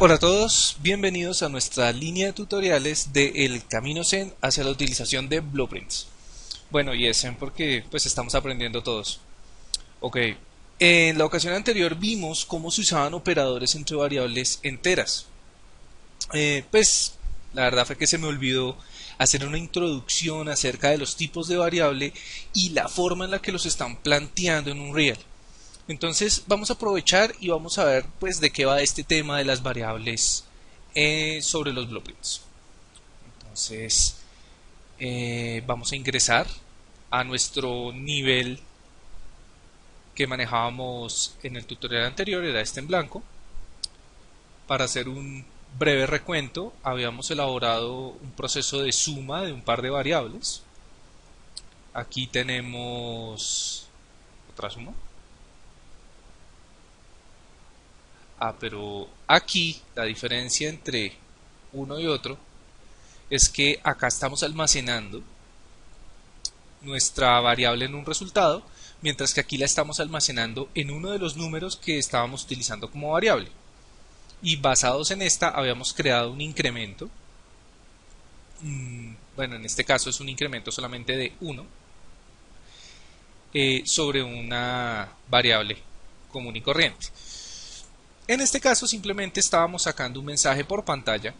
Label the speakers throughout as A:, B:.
A: Hola a todos, bienvenidos a nuestra línea de tutoriales de El Camino Zen hacia la utilización de blueprints. Bueno, y es Zen porque pues estamos aprendiendo todos. Ok, en la ocasión anterior vimos cómo se usaban operadores entre variables enteras. Pues la verdad fue que se me olvidó hacer una introducción acerca de los tipos de variable y la forma en la que los están planteando en un real. Entonces vamos a aprovechar y vamos a ver pues de qué va este tema de las variables sobre los blueprints. Entonces vamos a ingresar a nuestro nivel que manejábamos en el tutorial anterior, era este en blanco. Para hacer un breve recuento, habíamos elaborado un proceso de suma de un par de variables. Aquí tenemos otra suma. Pero aquí la diferencia entre uno y otro es que acá estamos almacenando nuestra variable en un resultado, mientras que aquí la estamos almacenando en uno de los números que estábamos utilizando como variable. Y basados en esta habíamos creado un incremento. Bueno, en este caso es un incremento solamente de 1 sobre una variable común y corriente. En este caso simplemente estábamos sacando un mensaje por pantalla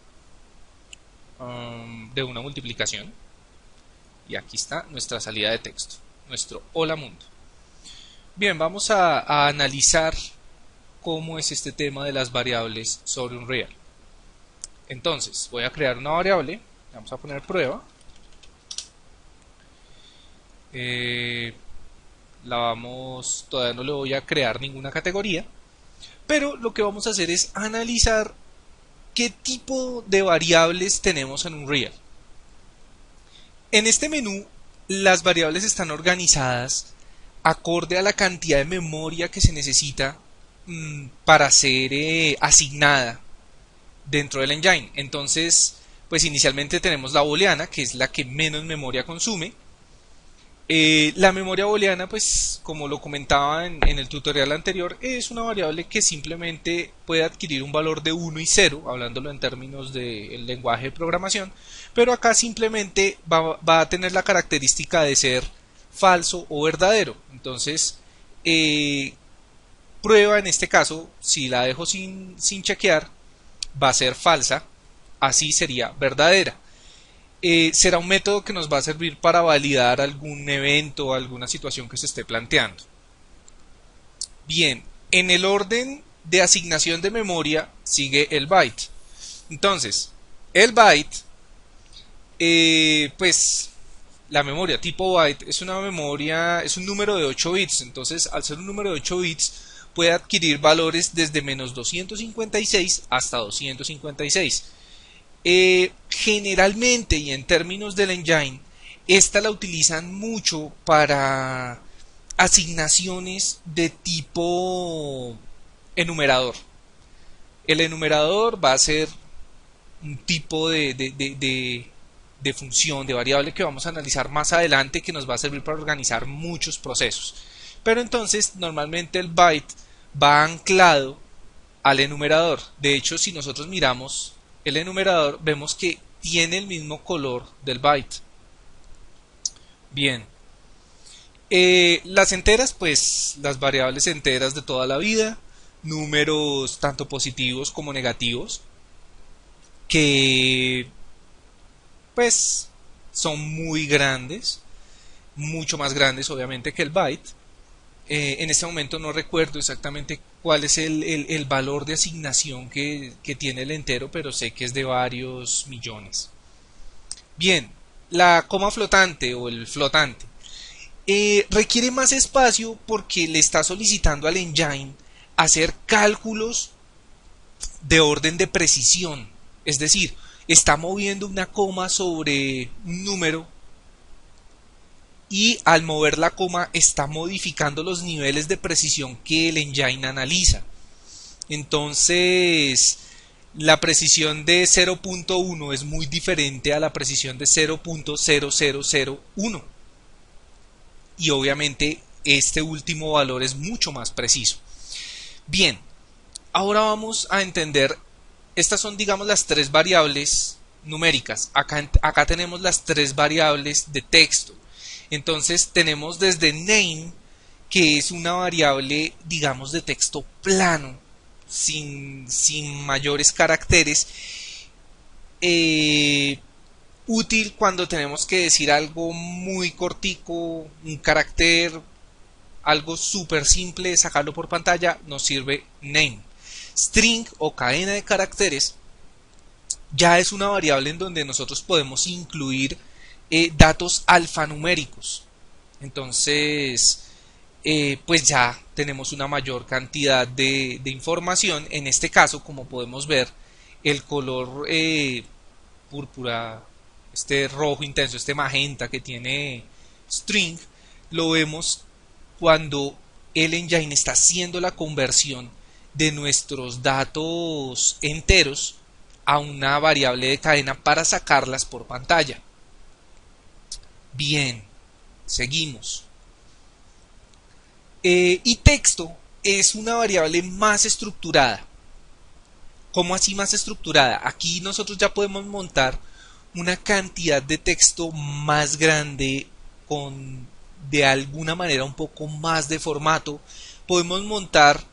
A: de una multiplicación. Y aquí está nuestra salida de texto, nuestro hola mundo. Bien, vamos a analizar cómo es este tema de las variables sobre un real. Entonces, voy a crear una variable, vamos a poner prueba. Todavía no le voy a crear ninguna categoría. Pero lo que vamos a hacer es analizar qué tipo de variables tenemos en un real. En este menú, las variables están organizadas acorde a la cantidad de memoria que se necesita para ser asignada dentro del engine. Entonces, pues inicialmente tenemos la booleana, que es la que menos memoria consume. La memoria booleana, pues como lo comentaba en el tutorial anterior, es una variable que simplemente puede adquirir un valor de 1 y 0, hablándolo en términos del lenguaje de programación, pero acá simplemente va a tener la característica de ser falso o verdadero. Entonces, prueba en este caso, si la dejo sin chequear, va a ser falsa, así sería verdadera. Será un método que nos va a servir para validar algún evento o alguna situación que se esté planteando. Bien, en el orden de asignación de memoria sigue el byte. Entonces, el byte, pues la memoria tipo byte es una memoria, es un número de 8 bits. Entonces, al ser un número de 8 bits, puede adquirir valores desde menos 256 hasta 256. Generalmente y en términos del engine, esta la utilizan mucho para asignaciones de tipo enumerador. El enumerador va a ser un tipo de función, de variable que vamos a analizar más adelante, que nos va a servir para organizar muchos procesos. Pero entonces normalmente el byte va anclado al enumerador. De hecho, si nosotros miramos el enumerador, vemos que tiene el mismo color del byte. Bien, las enteras, pues las variables enteras de toda la vida, números tanto positivos como negativos, que pues son muy grandes, mucho más grandes obviamente que el byte. En este momento no recuerdo exactamente cuál es el valor de asignación que tiene el entero, pero sé que es de varios millones. Bien, la coma flotante o el flotante requiere más espacio porque le está solicitando al engine hacer cálculos de orden de precisión. Es decir, está moviendo una coma sobre un número y al mover la coma está modificando los niveles de precisión que el engine analiza. Entonces, la precisión de 0.1 es muy diferente a la precisión de 0.0001. Y obviamente este último valor es mucho más preciso. Bien, ahora vamos a entender Estas son, digamos, las tres variables numéricas. Acá tenemos las tres variables de texto. Entonces tenemos desde name, que es una variable, digamos, de texto plano, sin mayores caracteres, útil cuando tenemos que decir algo muy cortico, un carácter, algo súper simple, sacarlo por pantalla, nos sirve name. String o cadena de caracteres ya es una variable en donde nosotros podemos incluir datos alfanuméricos. Entonces, pues ya tenemos una mayor cantidad de información. En este caso, como podemos ver, el color púrpura, este rojo intenso, este magenta que tiene string, lo vemos cuando el engine está haciendo la conversión de nuestros datos enteros a una variable de cadena para sacarlas por pantalla. Bien, seguimos. Y texto es una variable más estructurada. ¿Cómo así más estructurada? Aquí nosotros ya podemos montar una cantidad de texto más grande, con de alguna manera un poco más de formato. Podemos montar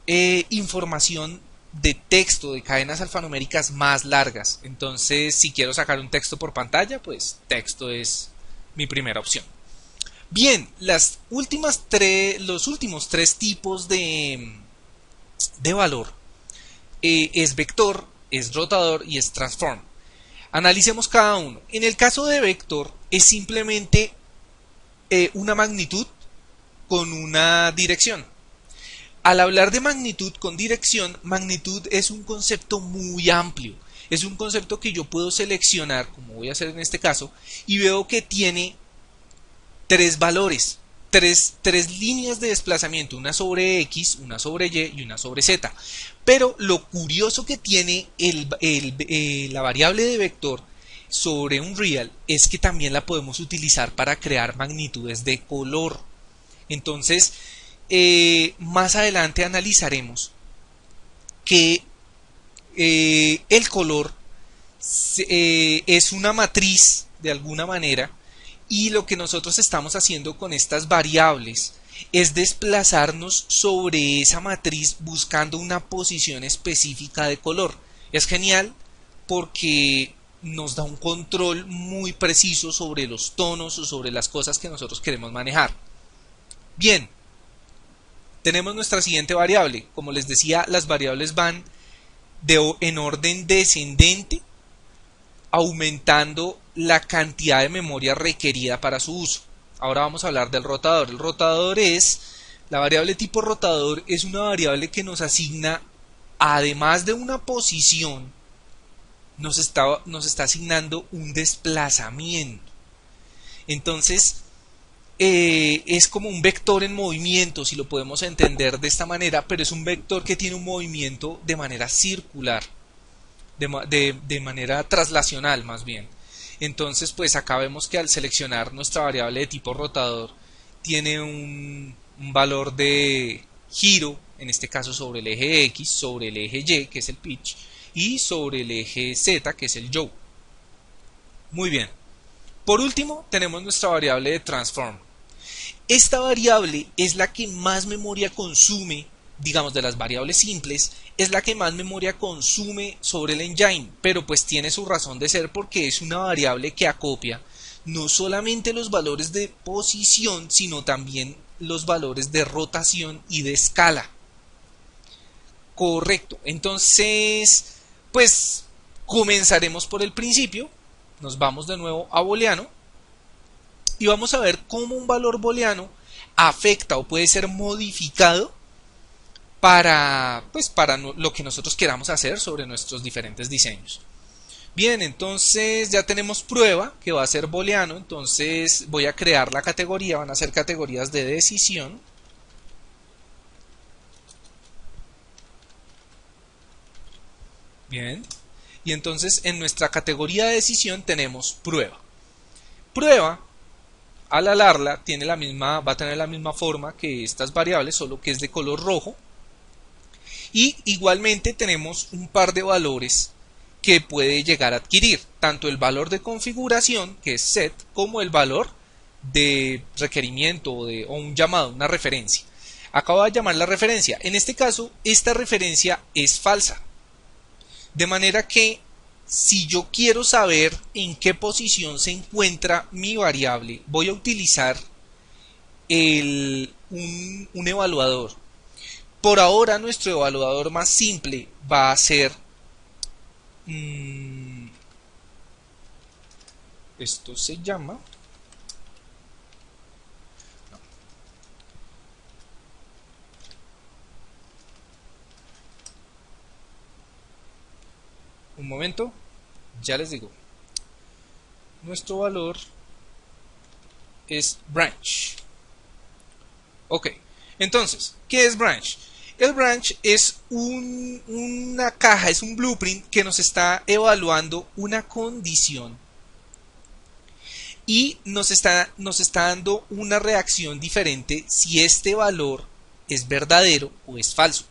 A: información de texto, de cadenas alfanuméricas más largas. Entonces, si quiero sacar un texto por pantalla, pues texto es mi primera opción. Bien, los últimos tres tipos de valor es vector, es rotador y es transform. Analicemos cada uno. En el caso de vector es simplemente una magnitud con una dirección. Al hablar de magnitud con dirección, magnitud es un concepto muy amplio. Es un concepto que yo puedo seleccionar, como voy a hacer en este caso, y veo que tiene tres valores, tres líneas de desplazamiento, una sobre X, una sobre Y y una sobre Z. Pero lo curioso que tiene la variable de vector sobre un real es que también la podemos utilizar para crear magnitudes de color. Entonces, más adelante analizaremos que el color es una matriz de alguna manera, y lo que nosotros estamos haciendo con estas variables es desplazarnos sobre esa matriz buscando una posición específica de color. Es genial porque nos da un control muy preciso sobre los tonos o sobre las cosas que nosotros queremos manejar. Bien, tenemos nuestra siguiente variable. Como les decía, las variables van en orden descendente, aumentando la cantidad de memoria requerida para su uso. Ahora vamos a hablar del rotador. El rotador la variable tipo rotador es una variable que nos asigna, además de una posición, nos está asignando un desplazamiento. Entonces, es como un vector en movimiento, si lo podemos entender de esta manera, pero es un vector que tiene un movimiento de manera circular, de manera traslacional más bien. Entonces, pues acá vemos que al seleccionar nuestra variable de tipo rotador tiene un valor de giro, en este caso sobre el eje X, sobre el eje Y, que es el pitch, y sobre el eje Z, que es el yaw. Muy bien. Por último, tenemos nuestra variable de transform. Esta variable es la que más memoria consume, digamos, de las variables simples, es la que más memoria consume sobre el engine, pero pues tiene su razón de ser porque es una variable que acopia no solamente los valores de posición, sino también los valores de rotación y de escala. Correcto, entonces, pues comenzaremos por el principio, nos vamos de nuevo a booleano y vamos a ver cómo un valor booleano afecta o puede ser modificado para lo que nosotros queramos hacer sobre nuestros diferentes diseños. Bien, entonces ya tenemos prueba que va a ser booleano, entonces voy a crear la categoría, van a ser categorías de decisión. Bien, y entonces en nuestra categoría de decisión tenemos prueba. Prueba, al alarla, va a tener la misma forma que estas variables, solo que es de color rojo. Y igualmente tenemos un par de valores que puede llegar a adquirir, tanto el valor de configuración, que es set, como el valor de requerimiento o un llamado, una referencia. Acabo de llamar la referencia. En este caso, esta referencia es falsa. De manera que si yo quiero saber en qué posición se encuentra mi variable, voy a utilizar un evaluador. Por ahora nuestro evaluador más simple va a ser esto se llama un momento, ya les digo, nuestro valor es branch. Ok, entonces, ¿qué es branch? El branch es una caja, es un blueprint que nos está evaluando una condición y nos está dando una reacción diferente si este valor es verdadero o es falso.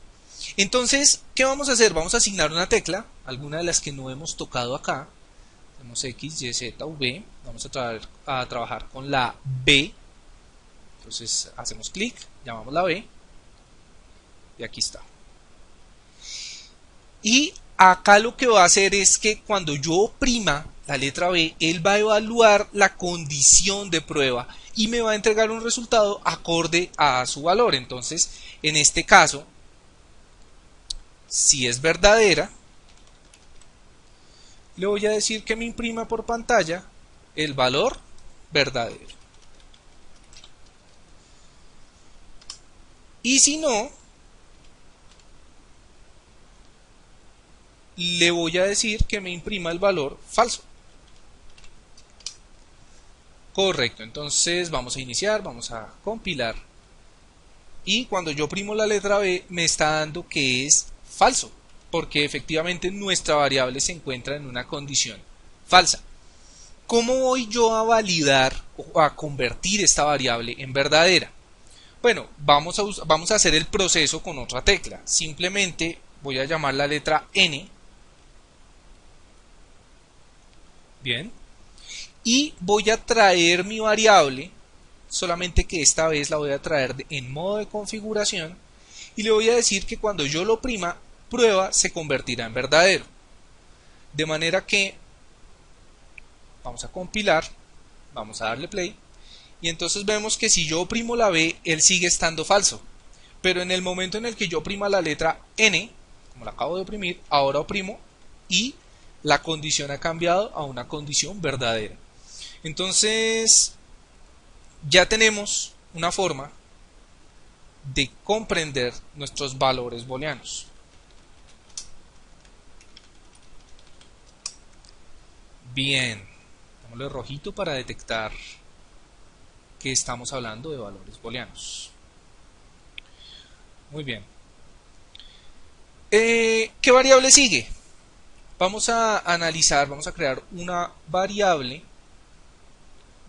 A: Entonces, ¿qué vamos a hacer? Vamos a asignar una tecla, alguna de las que no hemos tocado acá. Tenemos X, Y, Z, V. Vamos a trabajar con la B. Entonces hacemos clic, llamamos la B y aquí está. Y acá lo que va a hacer es que cuando yo oprima la letra B, él va a evaluar la condición de prueba y me va a entregar un resultado acorde a su valor. Entonces, en este caso, si es verdadera, le voy a decir que me imprima por pantalla el valor verdadero. Y si no, le voy a decir que me imprima el valor falso. Correcto, entonces vamos a iniciar, vamos a compilar. Y cuando yo oprimo la letra B me está dando que es falso, porque efectivamente nuestra variable se encuentra en una condición falsa. ¿Cómo voy yo a validar o a convertir esta variable en verdadera? Bueno, vamos a hacer el proceso con otra tecla. Simplemente voy a llamar la letra N. Bien. Y voy a traer mi variable, solamente que esta vez la voy a traer en modo de configuración. Y le voy a decir que cuando yo lo oprima, prueba se convertirá en verdadero. De manera que vamos a compilar, vamos a darle play. Y entonces vemos que si yo oprimo la B, él sigue estando falso. Pero en el momento en el que yo oprima la letra N, como la acabo de oprimir, ahora oprimo y la condición ha cambiado a una condición verdadera. Entonces, ya tenemos una forma de comprender nuestros valores booleanos. Bien, dámosle rojito para detectar que estamos hablando de valores booleanos. Muy bien. ¿Qué variable sigue? Vamos a analizar, vamos a crear una variable.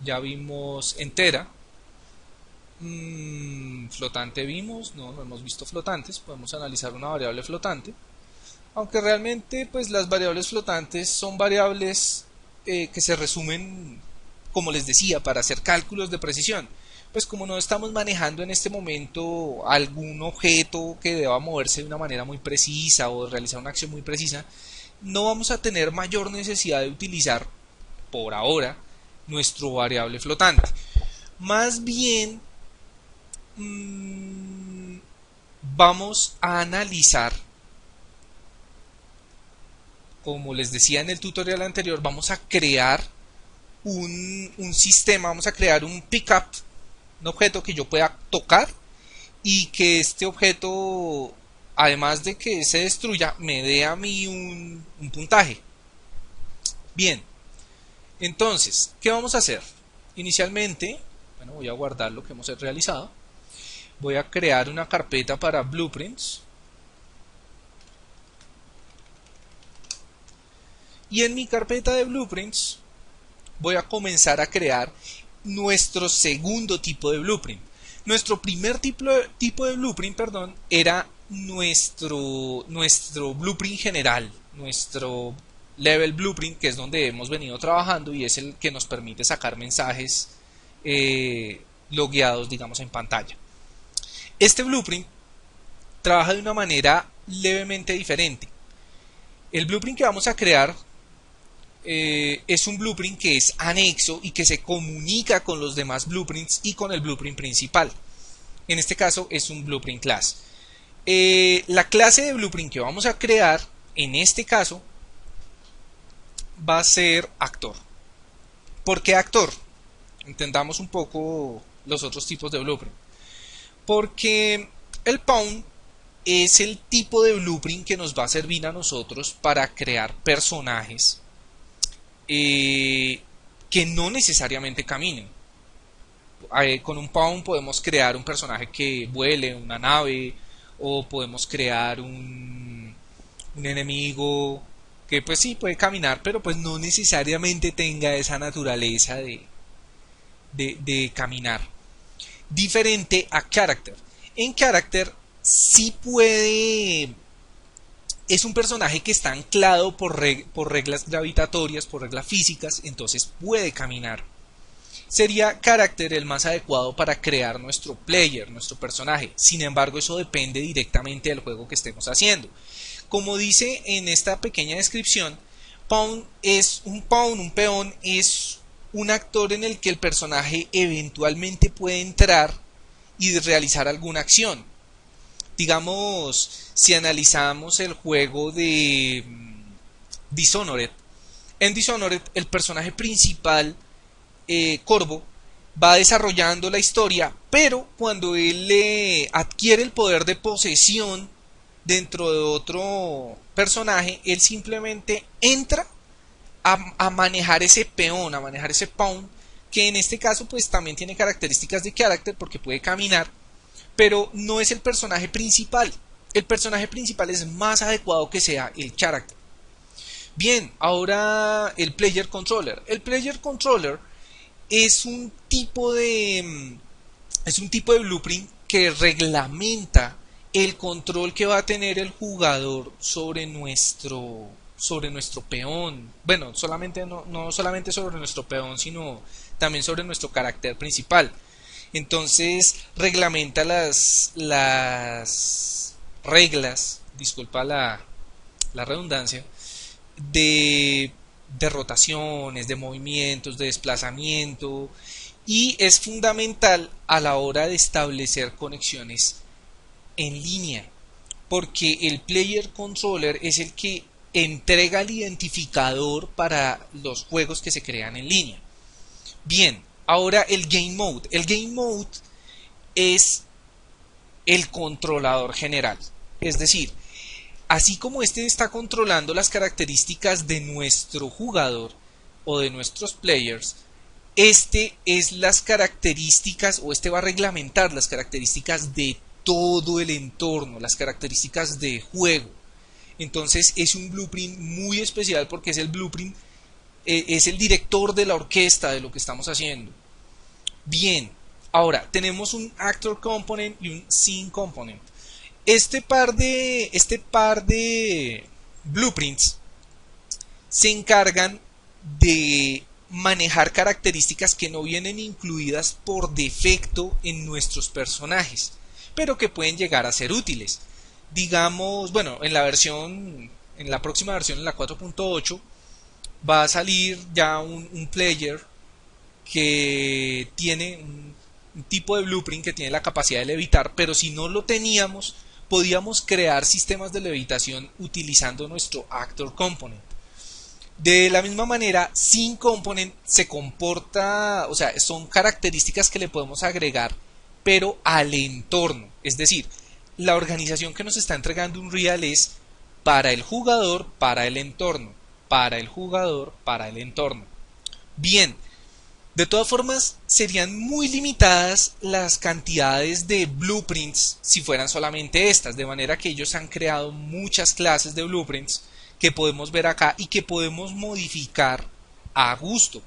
A: Ya vimos entera. Flotante vimos, no hemos visto flotantes. Podemos analizar una variable flotante. Aunque realmente pues las variables flotantes son variables que se resumen, como les decía, para hacer cálculos de precisión. Pues como no estamos manejando en este momento algún objeto que deba moverse de una manera muy precisa o realizar una acción muy precisa, no vamos a tener mayor necesidad de utilizar por ahora nuestro variable flotante. Más bien vamos a analizar, como les decía en el tutorial anterior, vamos a crear un sistema, vamos a crear un pickup, un objeto que yo pueda tocar y que este objeto, además de que se destruya, me dé a mí un puntaje. Bien, entonces, ¿qué vamos a hacer? Inicialmente, bueno, voy a guardar lo que hemos realizado. Voy a crear una carpeta para blueprints. Y en mi carpeta de blueprints voy a comenzar a crear nuestro segundo tipo de blueprint. Nuestro primer tipo de blueprint, era nuestro blueprint general, nuestro level blueprint, que es donde hemos venido trabajando y es el que nos permite sacar mensajes logueados, digamos, en pantalla. Este blueprint trabaja de una manera levemente diferente. El blueprint que vamos a crear es un blueprint que es anexo y que se comunica con los demás blueprints y con el blueprint principal. En este caso es un blueprint class. La clase de blueprint que vamos a crear en este caso va a ser actor. ¿Por qué actor? Entendamos un poco los otros tipos de blueprint. Porque el pawn es el tipo de blueprint que nos va a servir a nosotros para crear personajes que no necesariamente caminen. Con un pawn podemos crear un personaje que vuele, una nave, o podemos crear un enemigo que pues sí puede caminar, pero pues no necesariamente tenga esa naturaleza de caminar. Diferente a character. En character sí puede... Es un personaje que está anclado por reglas gravitatorias, por reglas físicas, entonces puede caminar. Sería character el más adecuado para crear nuestro player, nuestro personaje. Sin embargo, eso depende directamente del juego que estemos haciendo. Como dice en esta pequeña descripción, pawn, un peón es un actor en el que el personaje eventualmente puede entrar y realizar alguna acción. Digamos, si analizamos el juego de Dishonored, en Dishonored el personaje principal, Corvo, va desarrollando la historia, pero cuando él adquiere el poder de posesión dentro de otro personaje, él simplemente entra a manejar ese peón, a manejar ese pawn, que en este caso pues también tiene características de carácter porque puede caminar, pero no es el personaje principal. El personaje principal es más adecuado que sea el character. Bien, ahora el player controller. El player controller es un tipo de blueprint que reglamenta el control que va a tener el jugador sobre nuestro peón. Bueno, no solamente sobre nuestro peón, sino también sobre nuestro carácter principal. Entonces reglamenta las reglas, disculpa la redundancia, de rotaciones, de movimientos, de desplazamiento, y es fundamental a la hora de establecer conexiones en línea, porque el player controller es el que entrega el identificador para los juegos que se crean en línea. Bien, ahora el game mode. El game mode es el controlador general, es decir, así como este está controlando las características de nuestro jugador o de nuestros players, este es las características, o este va a reglamentar las características de todo el entorno, las características de juego. Entonces es un blueprint muy especial porque es el blueprint, es el director de la orquesta de lo que estamos haciendo. Bien, ahora tenemos un actor component y un scene component. Este par de blueprints se encargan de manejar características que no vienen incluidas por defecto en nuestros personajes, pero que pueden llegar a ser útiles. Digamos, bueno, en la próxima versión, en la 4.8, va a salir ya un player que tiene un tipo de blueprint que tiene la capacidad de levitar, pero si no lo teníamos, podíamos crear sistemas de levitación utilizando nuestro actor component. De la misma manera, scene component se comporta, o sea, son características que le podemos agregar, pero al entorno. Es decir, la organización que nos está entregando Unreal es para el jugador, para el entorno, para el jugador, para el entorno. Bien, de todas formas, serían muy limitadas las cantidades de blueprints si fueran solamente estas, de manera que ellos han creado muchas clases de blueprints que podemos ver acá y que podemos modificar a gusto.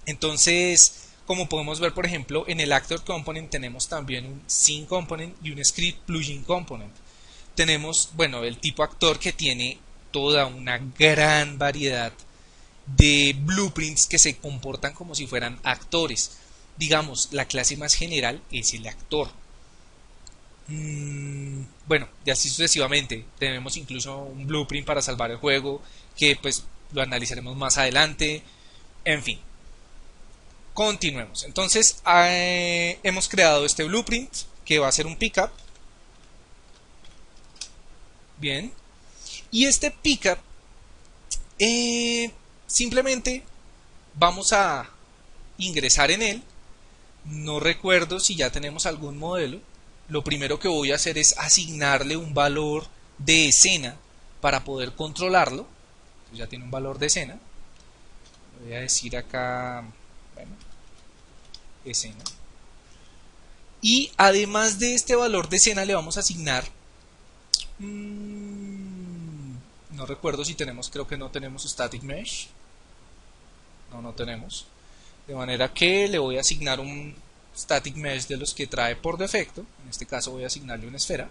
A: Entonces, como podemos ver, por ejemplo, en el Actor Component tenemos también un Scene Component y un Script Plugin Component. tenemos, bueno, el tipo actor que tiene toda una gran variedad de blueprints que se comportan como si fueran actores. Digamos, la clase más general es el actor. Bueno, y así sucesivamente. Tenemos incluso un blueprint para salvar el juego, que pues lo analizaremos más adelante. En fin, continuemos. Entonces, hemos creado este blueprint que va a ser un pickup. Bien. Y este pickup simplemente vamos a ingresar en él. No recuerdo si ya tenemos algún modelo. Lo primero que voy a hacer es asignarle un valor de escena para poder controlarlo. Entonces ya tiene un valor de escena. Voy a decir acá, bueno, escena. Y además de este valor de escena le vamos a asignar, no recuerdo si tenemos, creo que no tenemos static mesh. No tenemos. De manera que le voy a asignar un static mesh de los que trae por defecto. En este caso voy a asignarle una esfera.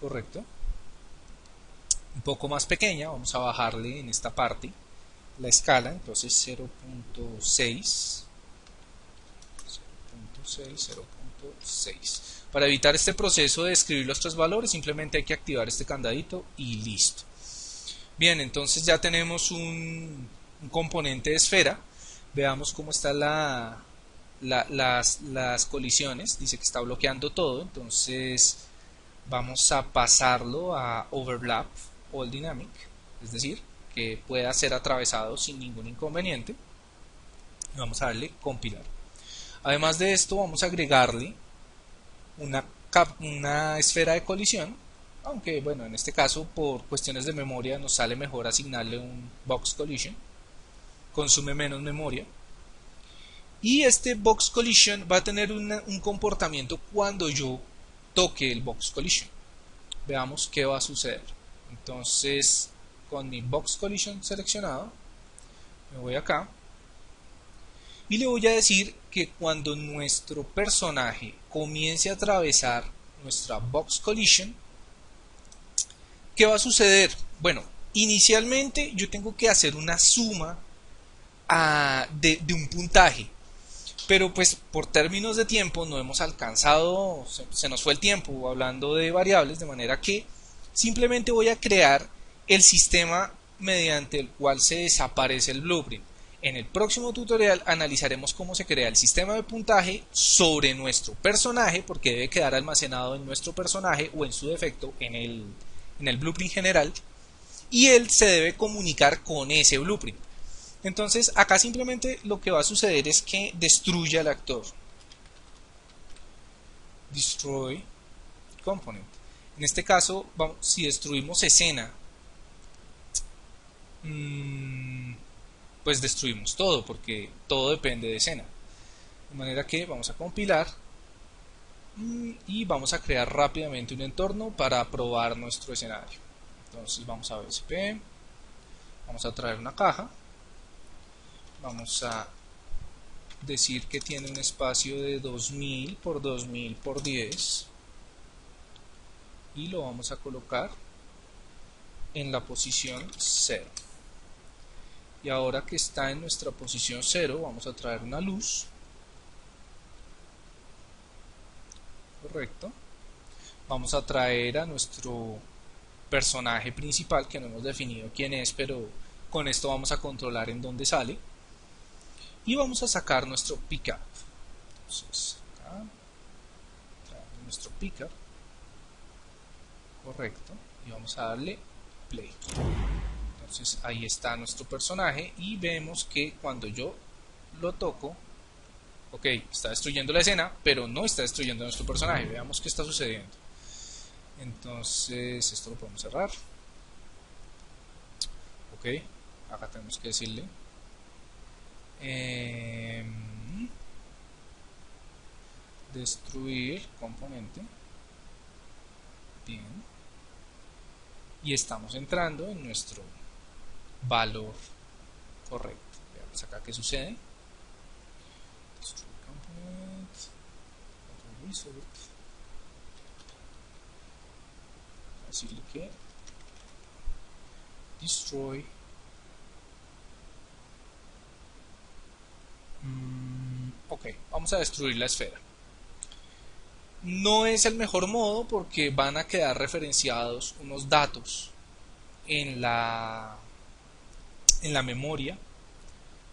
A: Correcto. Un poco más pequeña. Vamos a bajarle en esta parte la escala. Entonces 0.6. 0.6. Para evitar este proceso de escribir los tres valores, simplemente hay que activar este candadito y listo. Bien, entonces ya tenemos un componente de esfera. Veamos cómo están las colisiones. Dice que está bloqueando todo. Entonces vamos a pasarlo a Overlap All Dynamic. Es decir, que pueda ser atravesado sin ningún inconveniente. Vamos a darle compilar. Además de esto vamos a agregarle una esfera de colisión. Aunque bueno, en este caso por cuestiones de memoria nos sale mejor asignarle un Box Collision. Consume menos memoria. Y este Box Collision va a tener un comportamiento cuando yo toque el Box Collision. Veamos qué va a suceder. Entonces, con mi Box Collision seleccionado, me voy acá y le voy a decir que cuando nuestro personaje comience a atravesar nuestra Box Collision, ¿qué va a suceder? Bueno, inicialmente yo tengo que hacer una suma de un puntaje, pero pues por términos de tiempo no hemos alcanzado, se nos fue el tiempo hablando de variables, de manera que simplemente voy a crear el sistema mediante el cual se desaparece el blueprint. En el próximo tutorial analizaremos cómo se crea el sistema de puntaje sobre nuestro personaje, porque debe quedar almacenado en nuestro personaje o en su defecto en el blueprint general, y él se debe comunicar con ese blueprint. Entonces acá simplemente lo que va a suceder es que destruya al actor. Destroy component. En este caso, si destruimos escena, pues destruimos todo, porque todo depende de escena. De manera que vamos a compilar y vamos a crear rápidamente un entorno para probar nuestro escenario. Entonces vamos a BSP, vamos a traer una caja, vamos a decir que tiene un espacio de 2000 por 2000 por 10 y lo vamos a colocar en la posición 0. Y ahora que está en nuestra posición 0, vamos a traer una luz. Correcto. Vamos a traer a nuestro personaje principal, que no hemos definido quién es, pero con esto vamos a controlar en dónde sale. Y vamos a sacar nuestro pickup. Entonces, acá traemos nuestro pickup. Correcto. Y vamos a darle play. Entonces ahí está nuestro personaje y vemos que cuando yo lo toco, ok, está destruyendo la escena, pero no está destruyendo a nuestro personaje. Veamos qué está sucediendo. Entonces esto lo podemos cerrar. Ok, acá tenemos que decirle destruir componente. Bien. Y estamos entrando en nuestro valor correcto. Veamos acá qué sucede. Destruir component, result. decirle que destroy. Ok, vamos a destruir la esfera. No es el mejor modo porque van a quedar referenciados unos datos en la memoria,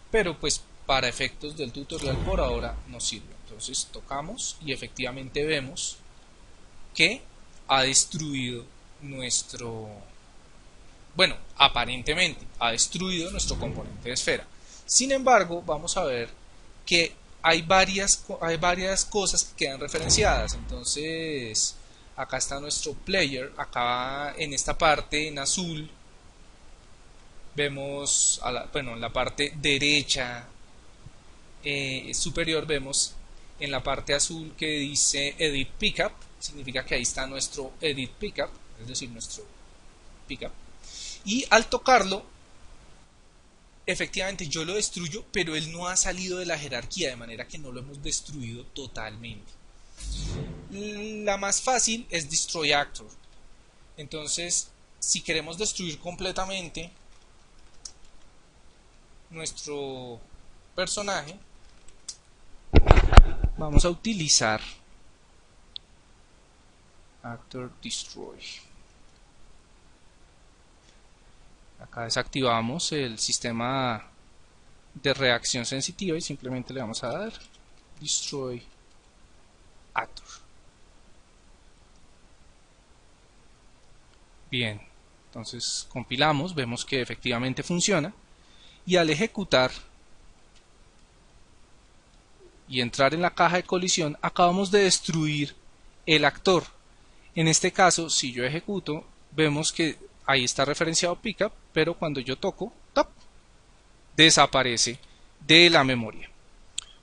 A: pero pues para efectos del tutorial por ahora nos sirve. Entonces tocamos y efectivamente vemos que ha destruido nuestro, bueno, aparentemente ha destruido nuestro componente de esfera. Sin embargo, vamos a ver que hay varias cosas que quedan referenciadas. Entonces, acá está nuestro player, acá en esta parte en azul vemos, bueno, en la parte derecha superior vemos en la parte azul que dice edit pickup, significa que ahí está nuestro edit pickup, es decir, nuestro pickup. Y al tocarlo, efectivamente yo lo destruyo, pero él no ha salido de la jerarquía, de manera que no lo hemos destruido totalmente. La más fácil es destroy actor. Entonces, si queremos destruir completamente nuestro personaje, vamos a utilizar actor destroy. Acá desactivamos el sistema de reacción sensitiva y simplemente le vamos a dar destroy actor. Bien, entonces compilamos, vemos que efectivamente funciona y al ejecutar y entrar en la caja de colisión acabamos de destruir el actor. En este caso, si yo ejecuto, vemos que ahí está referenciado pickup, pero cuando yo toco, ¡top!, desaparece de la memoria.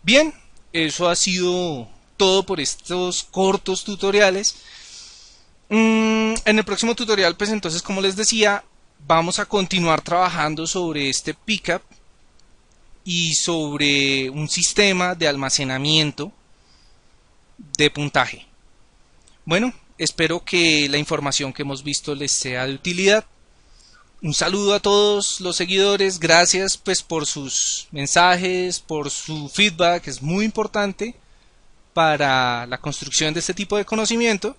A: Bien, eso ha sido todo por estos cortos tutoriales. En el próximo tutorial, pues entonces, como les decía, vamos a continuar trabajando sobre este pickup y sobre un sistema de almacenamiento de puntaje. Bueno, espero que la información que hemos visto les sea de utilidad. Un saludo a todos los seguidores, gracias pues por sus mensajes, por su feedback, es muy importante para la construcción de este tipo de conocimiento.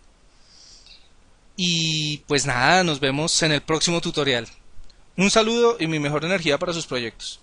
A: Y pues nada, nos vemos en el próximo tutorial. Un saludo y mi mejor energía para sus proyectos.